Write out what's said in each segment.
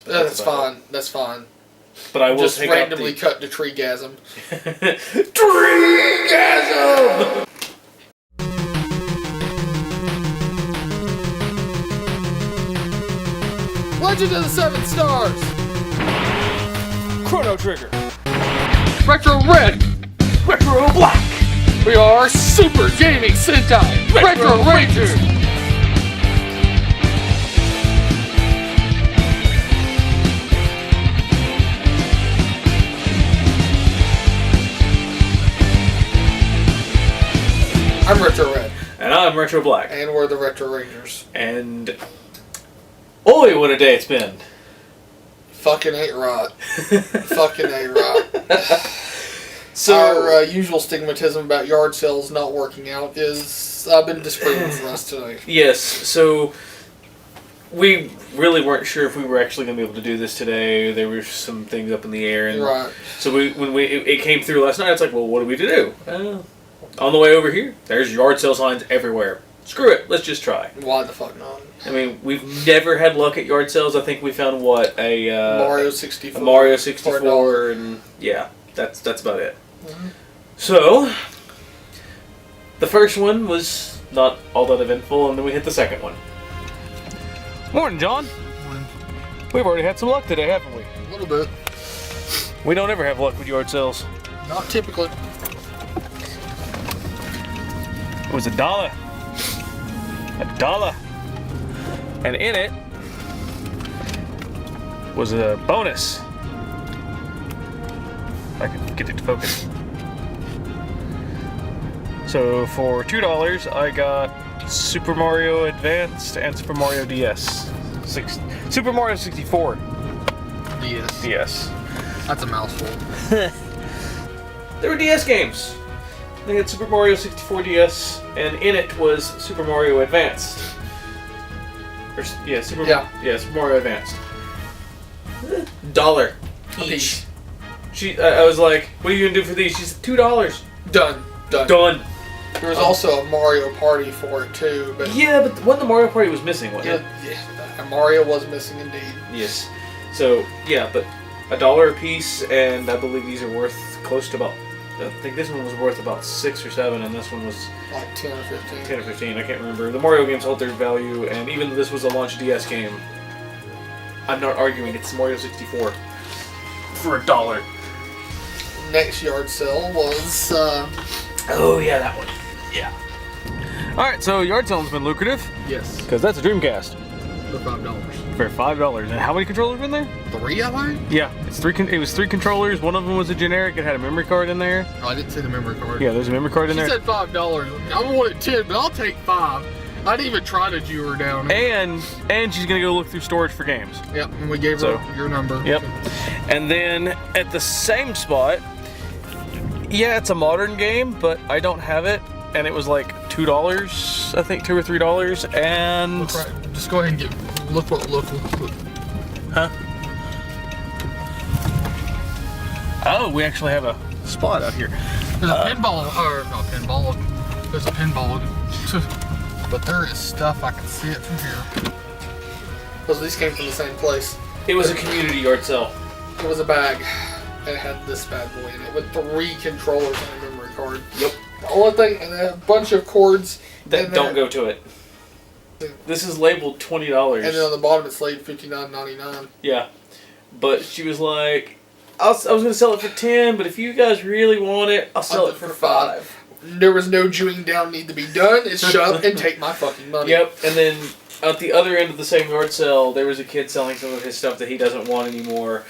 That's fine. That's fine. But I will just take randomly cut to treegasm. Treegasm! Legend of the Seven Stars. Chrono Trigger. Retro Red. Retro Black. We are Super Gaming Sentai. Retro Rangers. I'm Retro Red. And I'm Retro Black. And we're the Retro Rangers. And... Oi, what a day it's been. Fucking ain't right. Fucking ain't right. So our usual stigmatism about yard sales not working out is been disproven for us today. Yes, so we really weren't sure if we were actually going to be able to do this today. There were some things up in the air, and right. So when it came through last night, it's like, well, what are we to do? On the way over here, there's yard sale signs everywhere. Screw it, let's just try. Why the fuck not? I mean, we've never had luck at yard sales. I think we found a Mario 64. A Mario 64, and yeah, that's about it. Mm-hmm. So the first one was not all that eventful, and then we hit the second one. Morning, John. Morning. We've already had some luck today, haven't we? A little bit. We don't ever have luck with yard sales. Not typically. It was $1. $1. And in it was a bonus. If I can get it to focus. So for $2, I got Super Mario Advanced and Super Mario DS. Super Mario 64. DS. That's a mouthful. There were DS games. They had Super Mario 64 DS, and in it was Super Mario Advanced. Super Mario Advanced. $1 each. I was like, "What are you gonna do for these?" She said, $2. Done. There was also a Mario Party for it too, but yeah, but the Mario Party was missing, wasn't it? Yeah, Mario was missing indeed. Yes. So yeah, but $1 a piece, and I believe these are worth close to about. I think this one was worth about 6 or 7, and this one was like 10 or 15. 10 or 15, I can't remember. The Mario games hold their value, and even though this was a launch DS game, I'm not arguing. It's Mario 64 for $1. Next yard sale was. Oh yeah, that one. Yeah. All right, so yard sale's been lucrative. Yes. Because that's a Dreamcast. For $5. For $5. And how many controllers were in there? 3, I think? Yeah, it was 3 controllers. One of them was a generic. It had a memory card in there. Oh, I didn't see the memory card. Yeah, there's a memory card in there. She said $5. I wanted 10, but I'll take 5. I didn't even try to jew her down. And she's gonna go look through storage for games. Yep, and we gave her your number. Yep. And then at the same spot, yeah, it's a modern game, but I don't have it. And it was like $2, I think, $2 or $3, and look right. Just go ahead and look. Huh? Oh, we actually have a spot out here. There's a pinball, or not pinball. There's a pinball, but there is stuff I can see it from here. Because these came from the same place. It was a community yard sale. It was a bag. It had this bad boy in it with 3 controllers and a memory card. Yep. The only thing, and a bunch of cords that don't go to it. This is labeled $20. And then on the bottom it's labeled $59.99. Yeah. But she was like, I was going to sell it for 10, but if you guys really want it, I'll sell it for 5. There was no jewing down need to be done. It's shut up and take my fucking money. Yep. And then at the other end of the same yard sale, there was a kid selling some of his stuff that he doesn't want anymore.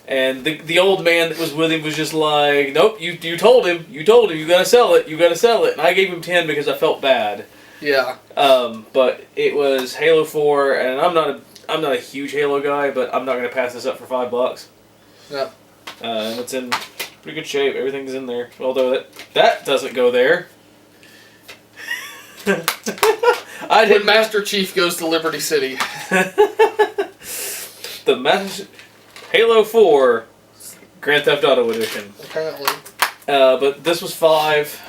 And the old man that was with him was just like, nope, you told him, you gotta sell it, And I gave him 10 because I felt bad. Yeah. But it was Halo 4, and I'm not a huge Halo guy, but I'm not gonna pass this up for $5. Yeah. And it's in pretty good shape. Everything's in there. Although that doesn't go there. When Master Chief goes to Liberty City. Halo 4 Grand Theft Auto Edition. Apparently. But this was 5,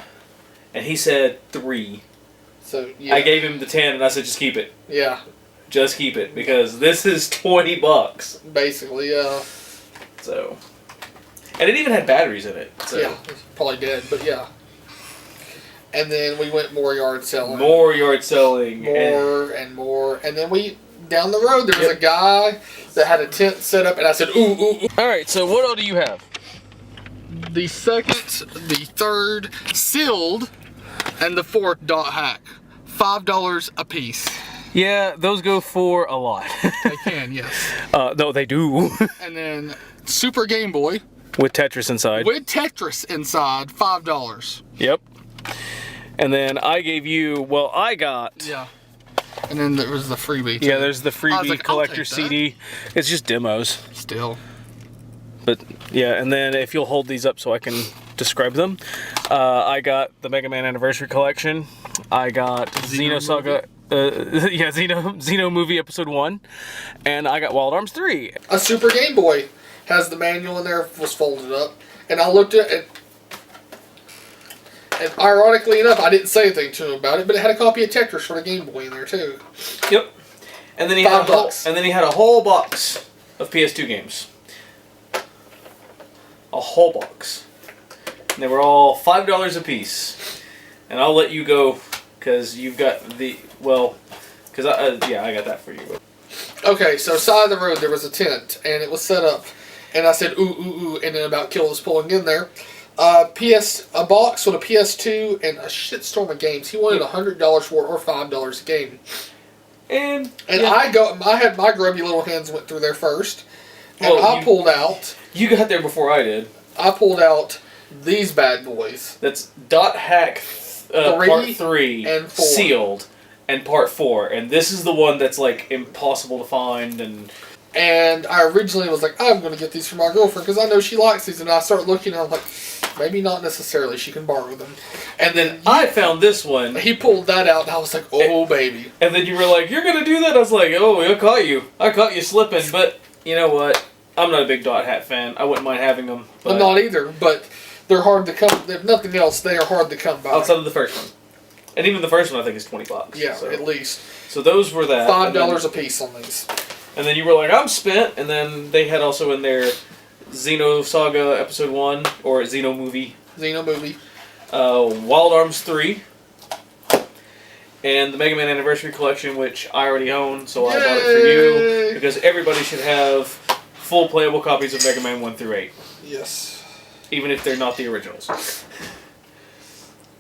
and he said 3. So, yeah. I gave him the 10, and I said, just keep it. Yeah. just keep it because this is $20. Basically, yeah. So, and it even had batteries in it. So. Yeah, it's probably dead, but yeah. And then we went more yard selling. More yard selling. More and more. And then down the road, there was a guy that had a tent set up, and I said, ooh, ooh, ooh. All right, so what all do you have? The second, the third, sealed, and the fourth dot hack. $5 a piece. Yeah, those go for a lot. They can, yes. No, they do. And then Super Game Boy. With Tetris inside. With Tetris inside, $5. Yep. And then I gave you, well, I got... Yeah. And then there was the freebie, too. Yeah, there's the freebie like, collector CD. It's just demos. Still. But, yeah, and then if you'll hold these up so I can describe them. I got the Mega Man Anniversary Collection. I got Xenosaga... Xeno Movie Episode 1. And I got Wild Arms 3. A Super Game Boy has the manual in there, was folded up. And I looked at it, and ironically enough, I didn't say anything to him about it, but it had a copy of Tetris for the Game Boy in there, too. Yep. And then he had a whole box of PS2 games. A whole box. And they were all $5 a piece. And I'll let you go, because you've got the... Well, because I got that for you. Okay, so side of the road there was a tent, and it was set up, and I said ooh ooh ooh, and then about killed us pulling in there. A box with a PS2 and a shitstorm of games. He wanted $100 for it or $5 a game. And yeah. I had my grubby little hands went through there first, and I pulled out. You got there before I did. I pulled out these bad boys. That's Dot Hack Part 3 and 4. Sealed. And Part 4, and this is the one that's like impossible to find. And I originally was like, I'm going to get these for my girlfriend because I know she likes these. And I started looking, and I'm like, maybe not necessarily. She can borrow them. And then I found this one. He pulled that out, and I was like, oh, baby. And then you were like, you're going to do that? I was like, oh, I caught you. I caught you slipping. But you know what? I'm not a big Dot Hat fan. I wouldn't mind having them. I'm not either, but they're hard to come. If nothing else, they are hard to come by. Outside of the first one. And even the first one, I think, is $20. Yeah, so. At least. So those were that. $5 a piece on these. And then you were like, I'm spent. And then they had also in there Xenosaga Episode 1, or Xeno Movie. Xeno Movie. Wild Arms 3. And the Mega Man Anniversary Collection, which I already own, so I bought it for you. Because everybody should have full playable copies of Mega Man 1 through 8. Yes. Even if they're not the originals.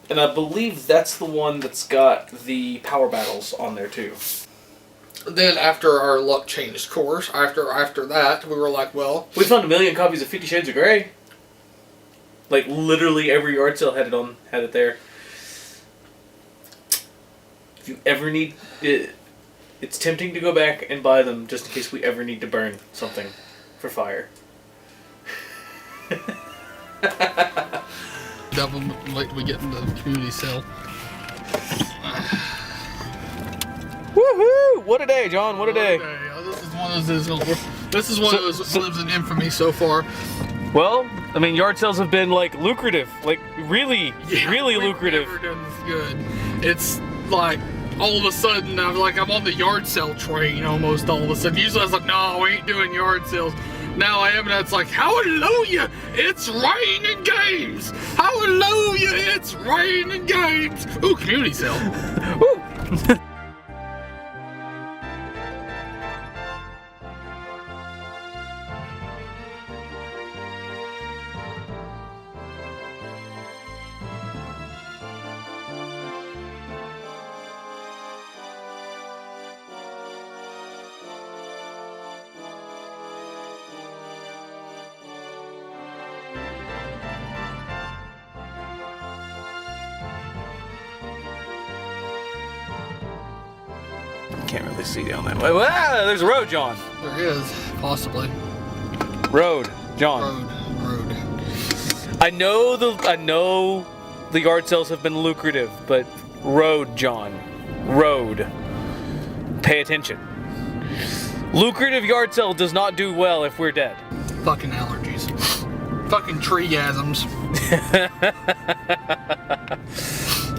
And I believe that's the one that's got the power battles on there too. Then after our luck changed course, after that, we were like, well... We found 1 million copies of 50 Shades of Grey. Like, literally every yard sale had it there. If you ever need... It's tempting to go back and buy them just in case we ever need to burn something for fire. Double like we get in the community sale. Woohoo! What a day, John! What a day! This is one of those that lives in infamy so far. Well, I mean, yard sales have been like lucrative, like really lucrative. Never done this good. It's like all of a sudden I'm on the yard sale train almost all of a sudden. Usually I was like, no, we ain't doing yard sales. Now I am, and it's like, hallelujah, it's raining games. Hallelujah, it's raining games. Ooh, community sale. Woo. Can't really see down that way. Ah, there's a road, John. There is, possibly. Road, John. Road. I know the yard sales have been lucrative, but road, John. Road. Pay attention. Lucrative yard sale does not do well if we're dead. Fucking allergies. Fucking treegasms.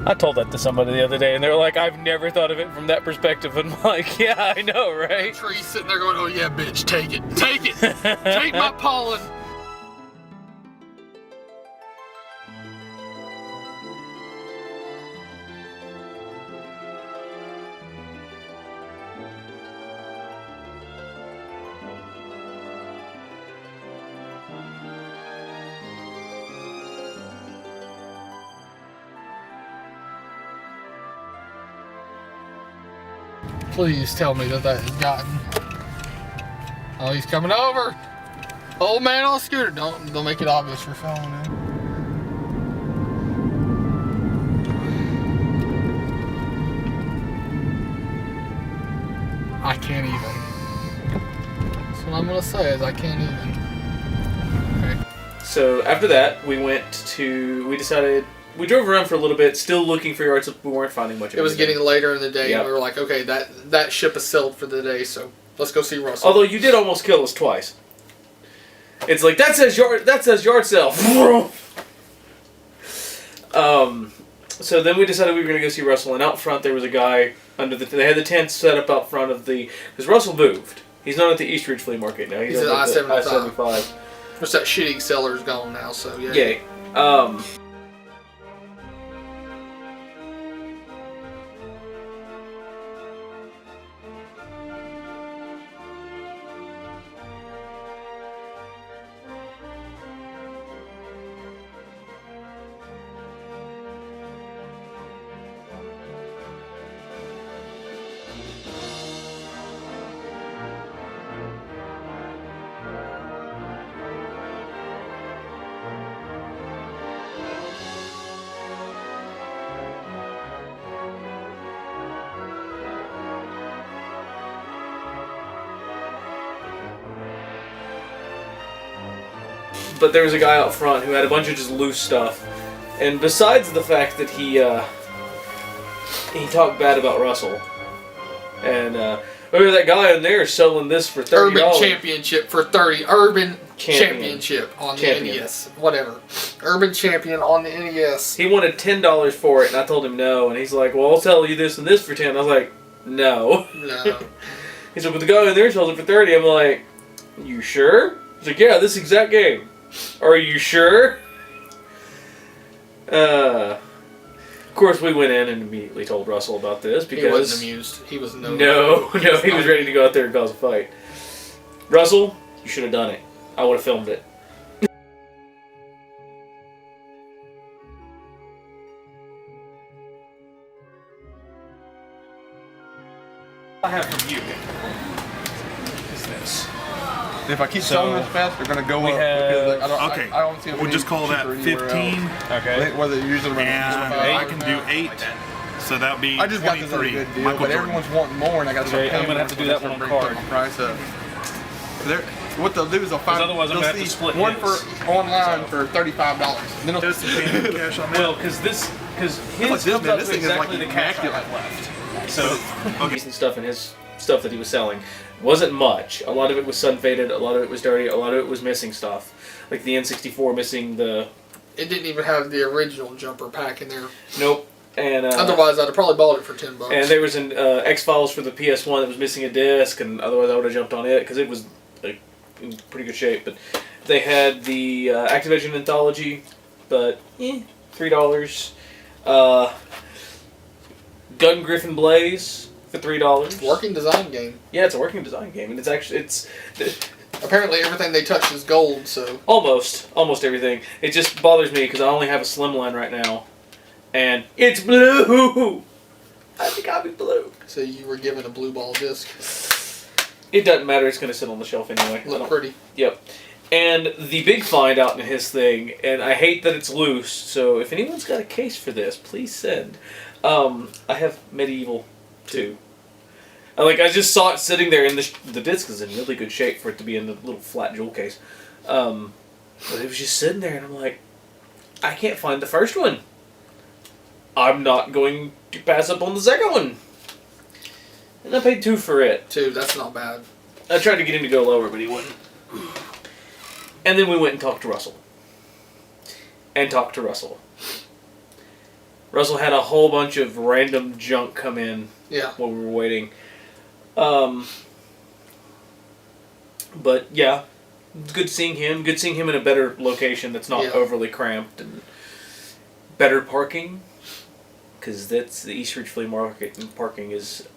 I told that to somebody the other day, and they were like, "I've never thought of it from that perspective." And I'm like, "Yeah, I know, right?" Tree sitting there going, "Oh yeah, bitch, take it, take it, take my pollen." Please tell me that has gotten. Oh, he's coming over. Old man on a scooter. Don't make it obvious you're following him. I can't even. That's what I'm gonna say is I can't even. Okay. So after that, we decided. We drove around for a little bit, still looking for yards. We weren't finding much of It was anything. getting later in the day, Yep. and we were like, okay, that ship has sailed for the day, so let's go see Russell. Although you did almost kill us twice. It's like that says yard sale. So then we decided we were going to go see Russell, and out front there was a guy they had the tent set up out front of because Russell moved. He's not at the East Ridge Flea Market now. He's at at the I-75. I-75. What's that shitty seller's gone now, so yeah. Yay. But there was a guy out front who had a bunch of just loose stuff. And besides the fact that he talked bad about Russell. And look at that guy in there selling this for $30. Urban Championship for 30. Urban Championship on the NES. Whatever. Urban Champion on the NES. He wanted $10 for it, and I told him no. And he's like, well, I'll sell you this and this for 10. I was like, no. No. He's like, but the guy in there sells it for 30. I'm like, you sure? He's like, yeah, this exact game. Are you sure? Of course, we went in and immediately told Russell about this because he wasn't amused. He was no. He was ready to go out there and cause a fight. Russell, you should have done it. I would have filmed it. I have from you is this. If I keep selling this fast, they're going to go up. Because I don't see we'll just call that 15. Okay. Whether usually And I can do 8. So that would be I just got this at a 23. good deal, Michael but Jordan. everyone's wanting more, and I got to start paying. I'm going to have to do that one on card. My price up. What they'll do is they'll find. Otherwise I'm they'll gonna have to see split one his. for online for $35. Then Just paying cash on that. Well, because his this, comes man, up this to thing is exactly like the cash I immaculate. have left. So decent stuff in his stuff that he was selling wasn't much. A lot of it was sun faded. A lot of it was dirty. A lot of it was missing stuff, like the N64 missing the. It didn't even have the original jumper pack in there. Nope. And otherwise, I'd have probably bought it for $10. And there was an X-Files for the PS1 that was missing a disc, and otherwise I would have jumped on it because it was in pretty good shape. But they had the Activision Anthology, but $3. Gun Griffin Blaze for $3. Working design game. Yeah, it's a working design game, and it's Apparently, everything they touch is gold. So almost everything. It just bothers me because I only have a slimline right now, and it's blue. I think I'll be blue. So you were given a blue ball disc. It doesn't matter. It's going to sit on the shelf anyway. Look pretty. Yep. And the big find out in his thing, and I hate that it's loose, so if anyone's got a case for this, please send. I have Medieval 2. I just saw it sitting there, and the disc is in really good shape for it to be in the little flat jewel case. But it was just sitting there, and I'm like, I can't find the first one. I'm not going to pass up on the second one. And I paid $2 for it. $2, that's not bad. I tried to get him to go lower, but he wouldn't. And then we went and talked to Russell. Russell had a whole bunch of random junk come in Yeah. while we were waiting. But yeah, it's good seeing him. Good seeing him in a better location that's not overly cramped and better parking. Because that's the East Ridge Flea Market, and parking is...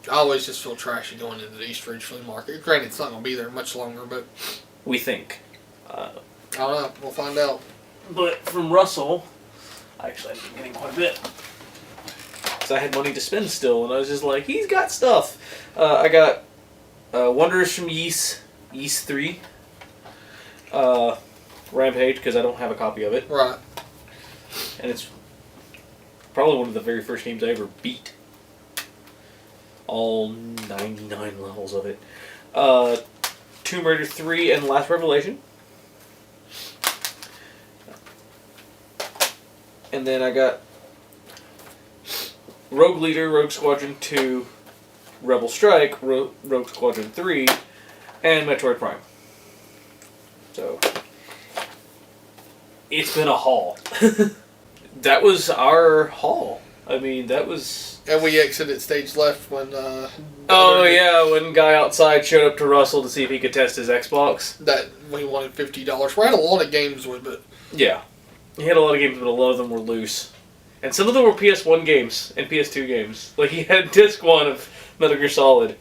I always just feel trashy going into the East Ridge Flea Market. Granted, it's not going to be there much longer, but... We think. I don't know. We'll find out. But from Russell, actually I've been getting quite a bit. Because I had money to spend still, and I was just like, he's got stuff. I got Wonders from Ys 3. Rampage, because I don't have a copy of it. Right. And it's probably one of the very first games I ever beat. All 99 levels of it. Tomb Raider 3 and Last Revelation. And then I got Rogue Leader, Rogue Squadron 2, Rebel Strike, Rogue Squadron 3, and Metroid Prime. So, it's been a haul. That was our haul. I mean, that was... And we exited stage left when... when guy outside showed up to Russell to see if he could test his Xbox. That we wanted $50. We had a lot of games with it. Yeah. He had a lot of games, but a lot of them were loose. And some of them were PS1 games and PS2 games. Like, he had disc 1 of Metal Gear Solid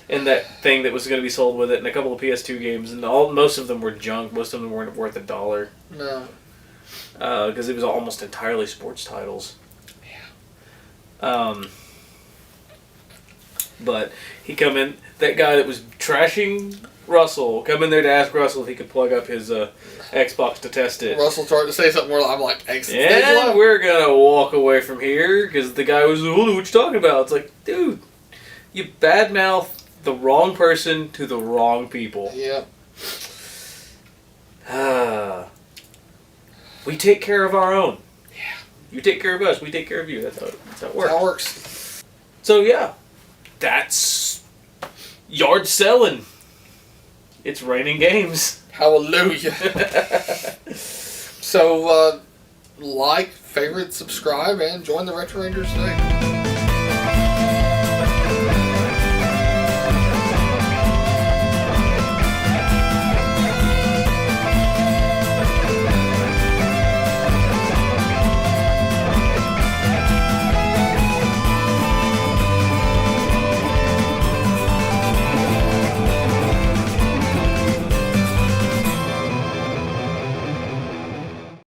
and that thing that was going to be sold with it, and a couple of PS2 games, and most of them were junk. Most of them weren't worth $1. No. Because it was almost entirely sports titles. Yeah. But he come in, that guy that was trashing Russell, come in there to ask Russell if he could plug up his Xbox to test it. Russell started to say something where I'm like, and we're going to walk away from here, because the guy was, what you talking about? It's like, dude, you badmouth the wrong person to the wrong people. Yeah. We take care of our own. Yeah. You take care of us, we take care of you. That's how it works. That's how it works. So yeah, that's yard selling. It's raining games. Hallelujah. So, like, favorite, subscribe, and join the Retro Rangers today.